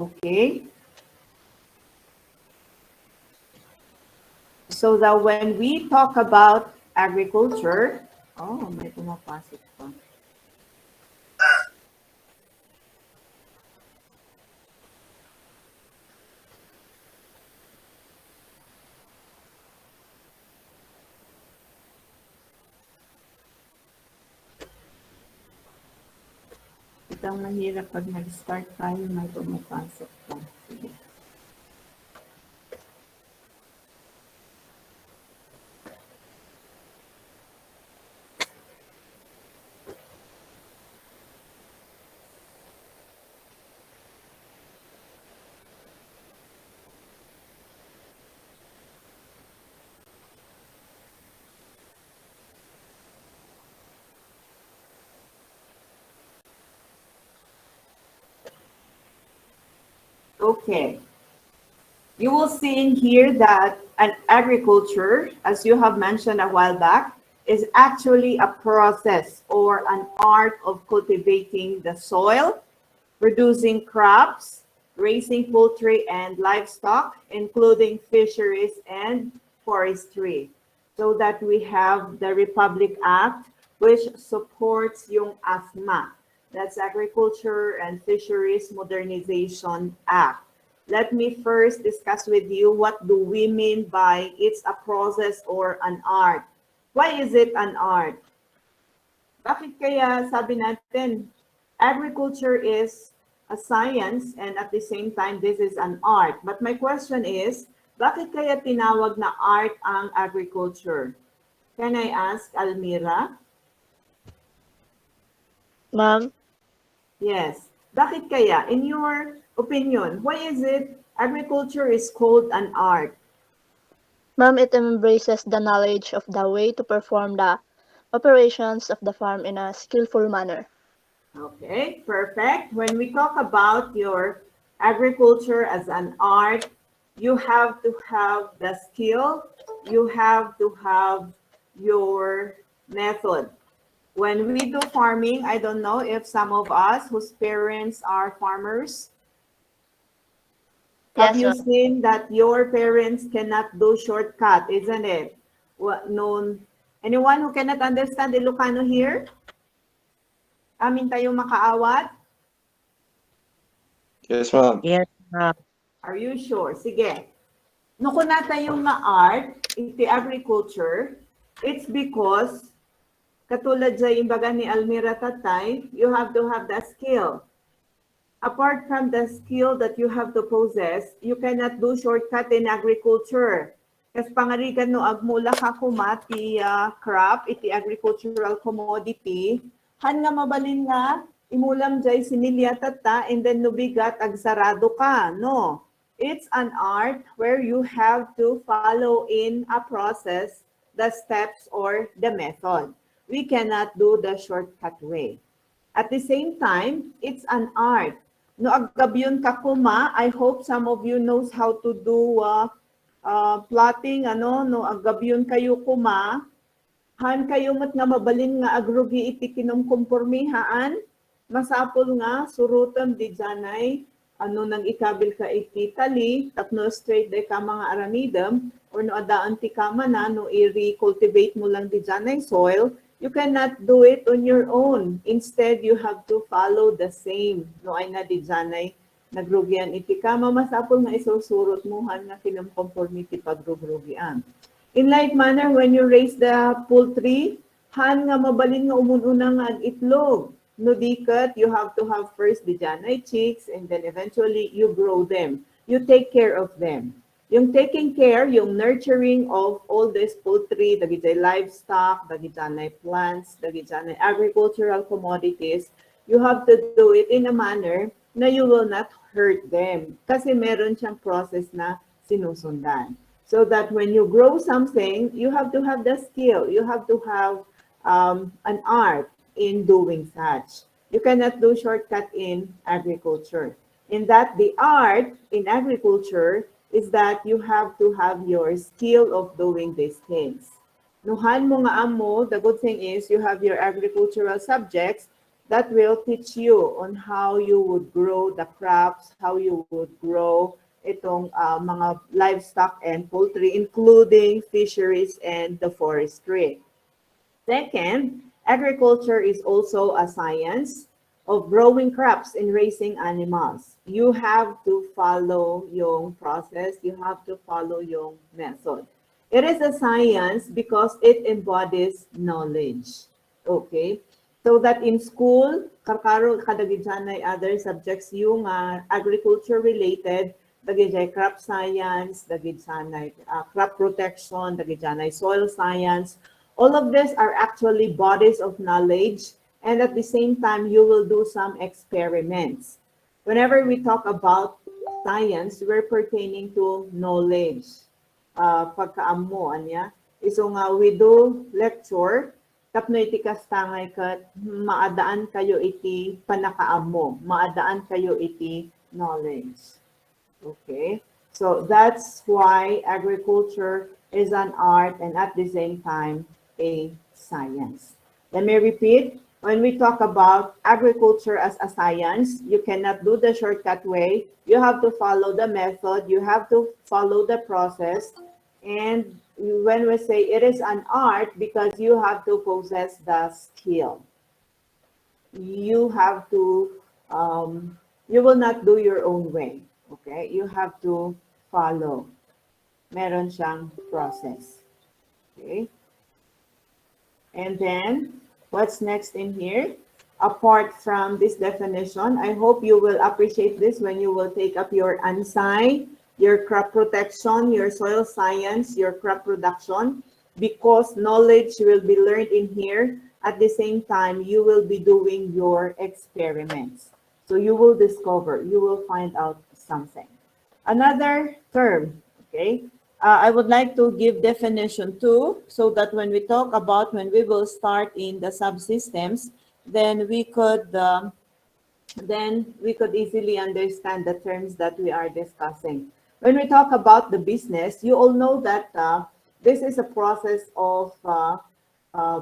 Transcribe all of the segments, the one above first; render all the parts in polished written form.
Okay? So that when we talk about agriculture, oh, may pumapasok pa. Itang mahirap pag nag-start tayo, may pumapasok pa. Sige. Okay. You will see in here that an agriculture, as you have mentioned a while back, is actually a process or an art of cultivating the soil, producing crops, raising poultry and livestock, including fisheries and forestry. So that we have the Republic Act, which supports yung AFMA. That's Agriculture and Fisheries Modernization Act. Let me first discuss with you what do we mean by it's a process or an art. Why is it an art? Bakit kaya sabi natin agriculture is a science and at the same time this is an art? But my question is, bakit kaya tinawag na art ang agriculture? Can I ask Almira? Ma'am, Yes. Bakit kaya? In your opinion, why is it agriculture is called an art? ma'am, it embraces the knowledge of the way to perform the operations of the farm in a skillful manner. Okay, perfect. When we talk about your agriculture as an art, you have to have the skill, you have to have your method. When we do farming, I don't know if some of us whose parents are farmers, have Yes, you ma'am. seen that your parents cannot do shortcut, isn't it? What known? Anyone who cannot understand Ilocano here? Amin tayong makaawat? Yes, ma'am. Yes, ma'am. Are you sure? Sige. No kunata yung nga art, iti agriculture, it's because katulad sa imbaga ni Almira Tatay, you have to have the skill. Apart from the skill that you have to possess, you cannot do shortcut in agriculture. Kasi pangarigan no agmula ka kumati crop, iti agricultural commodity, han nga mabalin nga, imulam jay sinilya tata, and then nubigat agsarado ka, no? It's an art where you have to follow in a process, the steps or the method. We cannot do the shortcut way. At the same time, it's an art. No agabyon ka kuma, I hope some of you knows how to do plotting, ano, no agabyon kayo kuma, han kayo mat nga mabalin nga agrugi iti kinumkumpormihaan, masapol nga surutan di janay, ano nang ikabil ka iti tali, tapno straight day ka mga aramidam, or no adaan ti kama na, no i-cultivate mo lang di janay soil, you cannot do it on your own. Instead, you have to follow the same. No ay na di janay nagrugyan iti kama, masapol nga isusurot mo han nga kinumconformity pagrugrugian. In like manner, when you raise the poultry, han nga mabalin nga umununa nga ang itlog. No dikat, you have to have first the janay chicks and then eventually you grow them. You take care of them. Yung taking care, yung nurturing of all this poultry, dagiti livestock, dagiti plants, dagiti agricultural commodities, you have to do it in a manner na you will not hurt them. Kasi meron siyang process na sinusundan. So that when you grow something, you have to have the skill. You have to have an art in doing such. You cannot do shortcut in agriculture. In that the art in agriculture is that you have to have your skill of doing these things. Nuhan mo nga amo, the good thing is you have your agricultural subjects, that will teach you on how you would grow the crops, how you would grow itong mga livestock and poultry, including fisheries and the forestry. Second, agriculture is also a science of growing crops and raising animals. You have to follow yung process, you have to follow yung method. It is a science because it embodies knowledge. Okay? So that in school, karkaro kadagid ay other subjects yung agriculture related, dagid ay crop science, dagid sanay crop protection, dagid ay soil science. All of these are actually bodies of knowledge, and at the same time, you will do some experiments. Whenever we talk about science, we're pertaining to knowledge. Pagkaamo, anya. So nga, we do lecture, tapno iti kastangay kat, maadaan kayo iti panakaamo, maadaan kayo iti knowledge. Okay? So that's why agriculture is an art and at the same time, a science. Let me repeat, when we talk about agriculture as a science, you cannot do the shortcut way. You have to follow the method, you have to follow the process, and when we say it is an art, because you have to possess the skill. You have to, you will not do your own way, okay? You have to follow. Meron siyang process, okay? And then, what's next in here? Apart from this definition, I hope you will appreciate this when you will take up your ANSI, your crop protection, your soil science, your crop production, because knowledge will be learned in here. At the same time, you will be doing your experiments. So you will discover, you will find out something. Another term, okay? I would like to give definition too, so that when we talk about when we will start in the subsystems, then we could easily understand the terms that we are discussing. When we talk about the business, you all know that this is a process of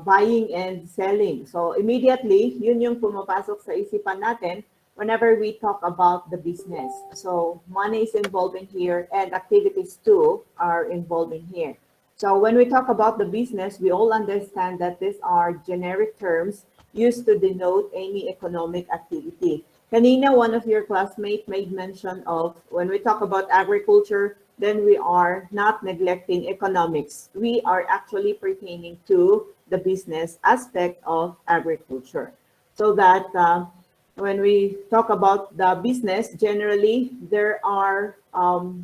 buying and selling. So immediately, yun yung pumapasok sa isipan natin whenever we talk about the business. So money is involved in here and activities too are involved in here. So when we talk about the business, we all understand that these are generic terms used to denote any economic activity. Kanina, one of your classmates made mention of when we talk about agriculture, then we are not neglecting economics. We are actually pertaining to the business aspect of agriculture. So that when we talk about the business, generally, there are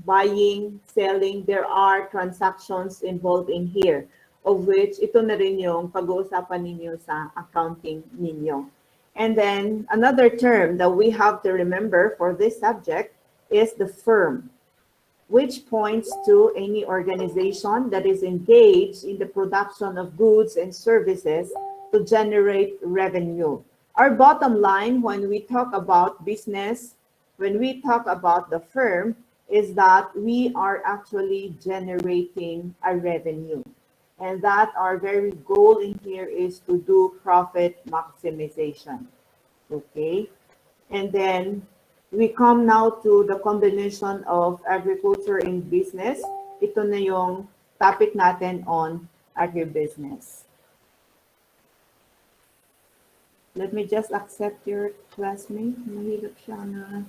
buying, selling, there are transactions involved in here, of which ito na rin yung pag-uusapan ninyo sa accounting ninyo. And then another term that we have to remember for this subject is the firm, which points to any organization that is engaged in the production of goods and services to generate revenue. Our bottom line when we talk about business, when we talk about the firm, is that we are actually generating a revenue. And that our very goal in here is to do profit maximization. Okay? And then we come now to the combination of agriculture and business. Ito na yung topic natin on agribusiness. Let me just accept your classmate. Mahirap siya na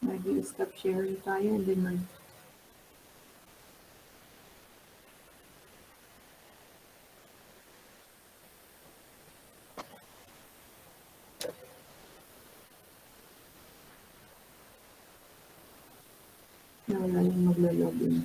mag-stop sharing tayo and then wala yung maglo-login.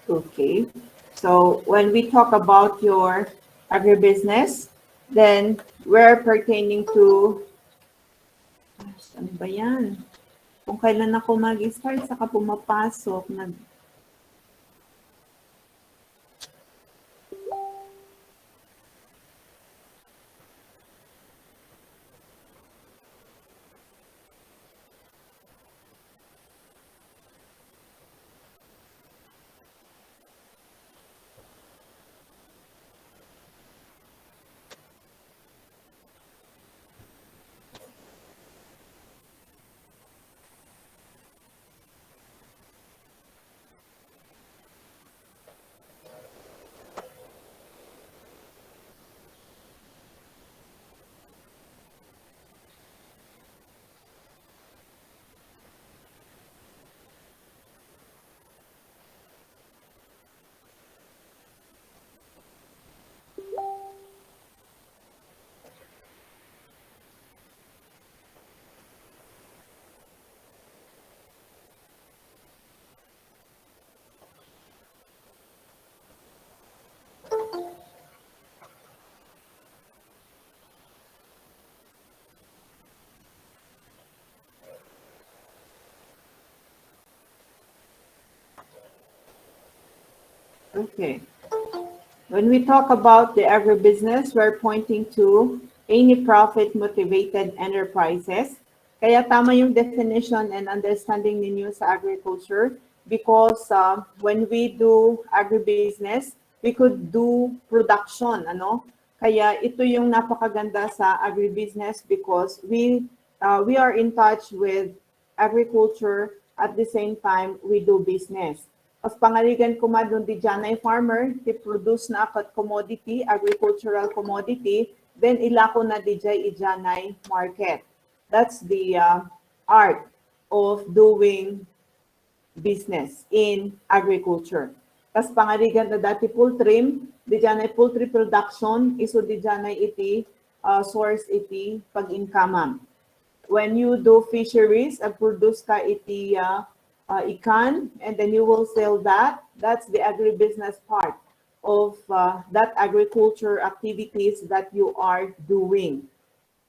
Okay. So when we talk about your agribusiness, then we're pertaining to, ano ba yan? Kung kailan ako mag-start, saka pumapasok. Okay. When we talk about the agribusiness, we're pointing to any profit-motivated enterprises. Kaya tama yung definition and understanding ninyo sa agriculture because when we do agribusiness, we could do production, ano? Kaya ito yung napakaganda sa agribusiness because we are in touch with agriculture at the same time we do business. As pangaligan ko madun di dyan ay farmer, ti produce na akat commodity, agricultural commodity, then ilako na di dyan ijanay market. That's the art of doing business in agriculture. Tas pangaligan na dati poultry, di dyan ay poultry production, iso di dyan ay iti source iti pag-income. When you do fisheries, produce ka iti ikan, and then you will sell that. That's the agribusiness part of that agriculture activities that you are doing.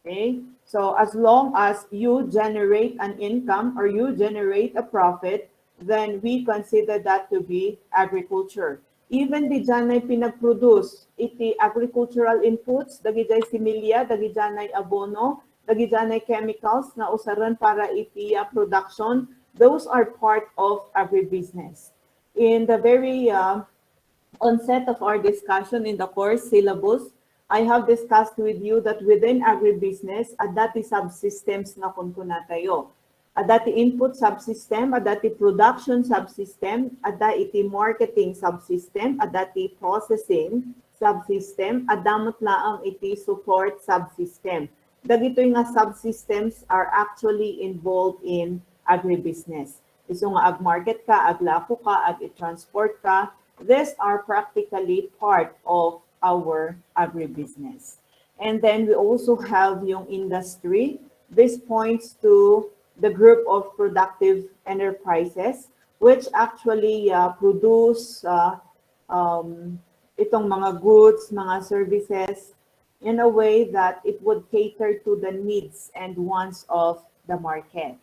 Okay, so as long as you generate an income or you generate a profit, then we consider that to be agriculture. Even di dyan ay pinag-produce iti agricultural inputs, dagi dyan similya, dagi dyan ay abono, dagi dyan ay chemicals na usaran para iti production. Those are part of agribusiness. In the very onset of our discussion in the course syllabus, I have discussed with you that within agribusiness, adati subsystems na kunkuna tayo. Adati input subsystem, adati production subsystem, ada iti marketing subsystem, adati processing subsystem, adamot laang iti support subsystem. Dagitoy nga subsystems are actually involved in agribusiness. Iso nga ag-market ka, aglako ka, ag-transport ka, these are practically part of our agribusiness. And then we also have yung industry. This points to the group of productive enterprises which actually produce itong mga goods, mga services in a way that it would cater to the needs and wants of the market.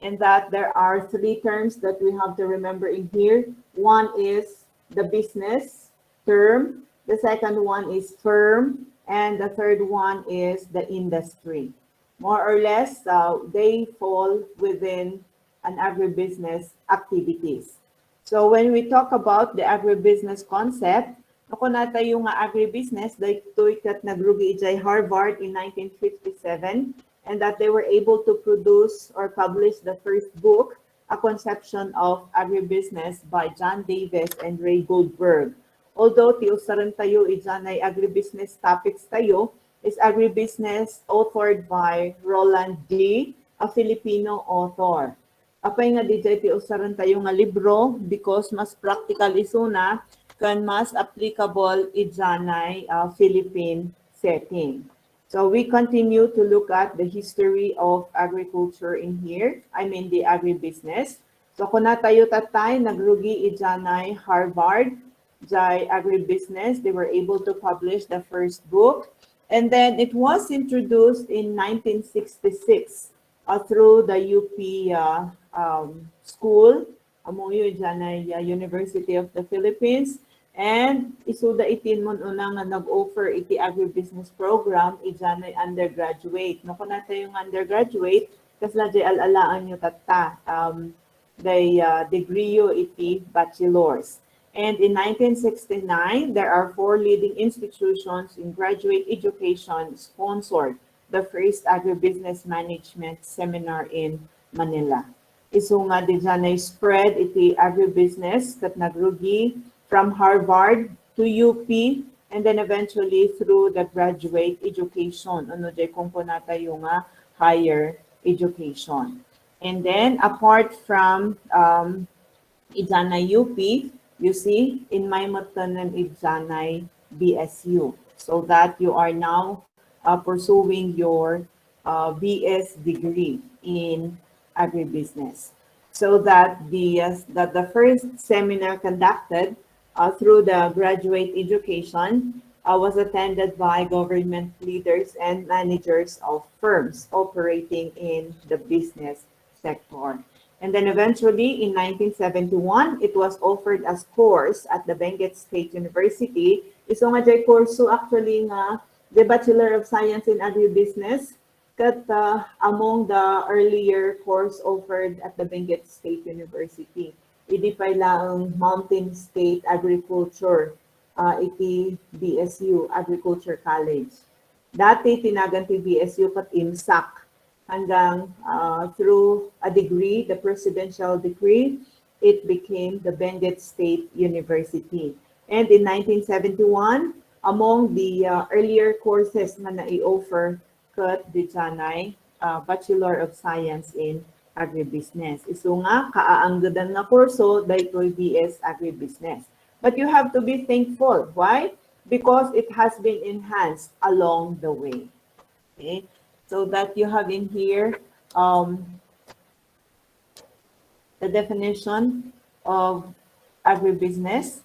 And that there are three terms that we have to remember in here. One is the business term, the second one is firm, and the third one is the industry. More or less, they fall within an agribusiness activities. So when we talk about the agribusiness concept, ako na tayo nga agribusiness, dahito ikat nagrugi ijay Harvard in 1957, and that they were able to produce or publish the first book, A Conception of Agribusiness by John Davis and Ray Goldberg. Although tiusaran tayo ijanay agribusiness topics tayo, is agribusiness authored by Roland D., a Filipino author. Apay nga DJ tiusaran tayo nga libro because mas practical isuna kan mas applicable ijanay Philippine setting. So we continue to look at the history of agriculture in here. I mean the agribusiness. So kung na tayo tatay, nagrugi ijanay Harvard, jay agribusiness, they were able to publish the first book. And then it was introduced in 1966 through the UP school, amo yun dyan ay University of the Philippines. And isuda itin mo una nga nag-offer iti agribusiness program, dyan ay undergraduate. No, kung natin yung undergraduate, kasi na dyan alalaan nyo tata. Degree yo iti bachelors. And in 1969, there are 4 leading institutions in graduate education sponsored the first agribusiness management seminar in Manila. Iso nga di dyan ay spread iti agribusiness kat nagrugi from Harvard to UP and then eventually through the graduate education. Ano di komponata yung higher education. And then apart from Ijanay UP, you see, in my matanan Ijanay BSU, so that you are now pursuing your BS degree in agribusiness. So that the first seminar conducted through the graduate education was attended by government leaders and managers of firms operating in the business sector. And then eventually in 1971, it was offered as course at the Benguet State University. Iso nga jay course actually nga the Bachelor of Science in Agribusiness kat among the earlier course offered at the Benguet State University. Idi pa lang Mountain State Agriculture, iti BSU, Agriculture College. Dati tinaganti BSU kat IMSAC. Hanggang through a degree, the presidential decree, it became the Benguet State University. And in 1971, among the earlier courses na na-i-offer kat di dyanay, Bachelor of Science in Agribusiness. Iso nga, kaaanggadan na kurso, dahito'y BS Agribusiness. But you have to be thankful. Why? Because it has been enhanced along the way. Okay? So that you have in here the definition of agribusiness,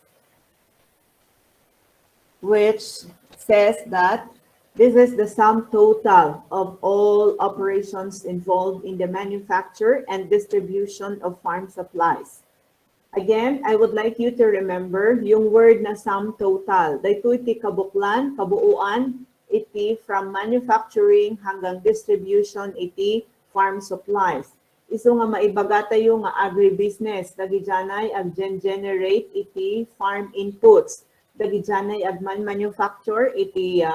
which says that this is the sum total of all operations involved in the manufacture and distribution of farm supplies. Again, I would like you to remember yung word na sum total. Dahito iti kabuklan, kabuuan, iti from manufacturing hanggang distribution iti farm supplies. Iso nga maibaga tayo nga agribusiness, dagidyanay ag generate iti farm inputs, dagidyanay ag manufacture iti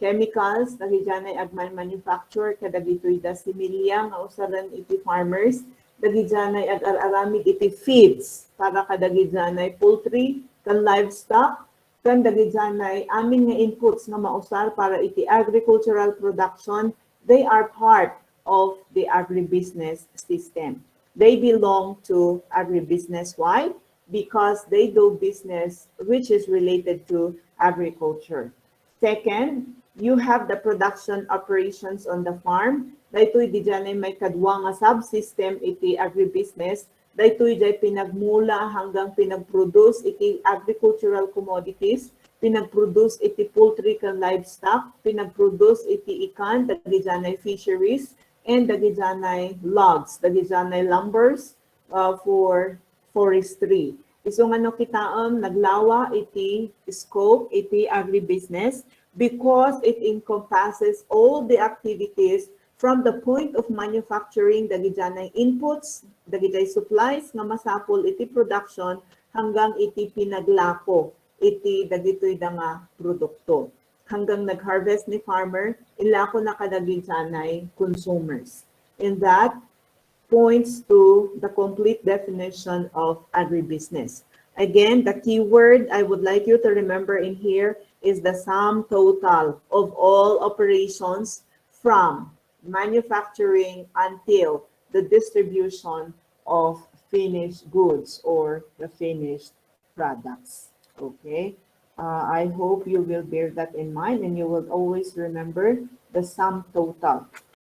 chemicals, dagidyanay ag manufacture kadagitoy da similya nga usaran iti farmers, dagidyanay ag aramid iti feeds para kadagidyanay poultry kan livestock, kan dagidyanay amin nga inputs nga mausar para iti agricultural production. They are part of the agribusiness system. They belong to agribusiness. Why? Because they do business which is related to agriculture. Second, you have the production operations on the farm. Daytoy di dyanay may kadwa nga subsystem iti agribusiness. Daytoy jay pinagmula hanggang pinagproduce iti agricultural commodities, pinagproduce iti poultry kan livestock, pinagproduce iti ikan, dagidyanay fisheries, and dagidyanay logs, dagidyanay lumbers for forestry. Iso nga no kitaon naglawa iti scope iti agribusiness because it encompasses all the activities from the point of manufacturing, dagidyanay inputs, dagidyanay supplies nga masapol iti production hanggang iti pinaglako iti dagitoy da nga produkto. Hanggang nag-harvest ni farmer, ilako na kadagidyanay consumers. And that points to the complete definition of agribusiness. Again, the key word I would like you to remember in here is the sum total of all operations from manufacturing until the distribution of finished goods or the finished products. Okay, I hope you will bear that in mind and you will always remember the sum total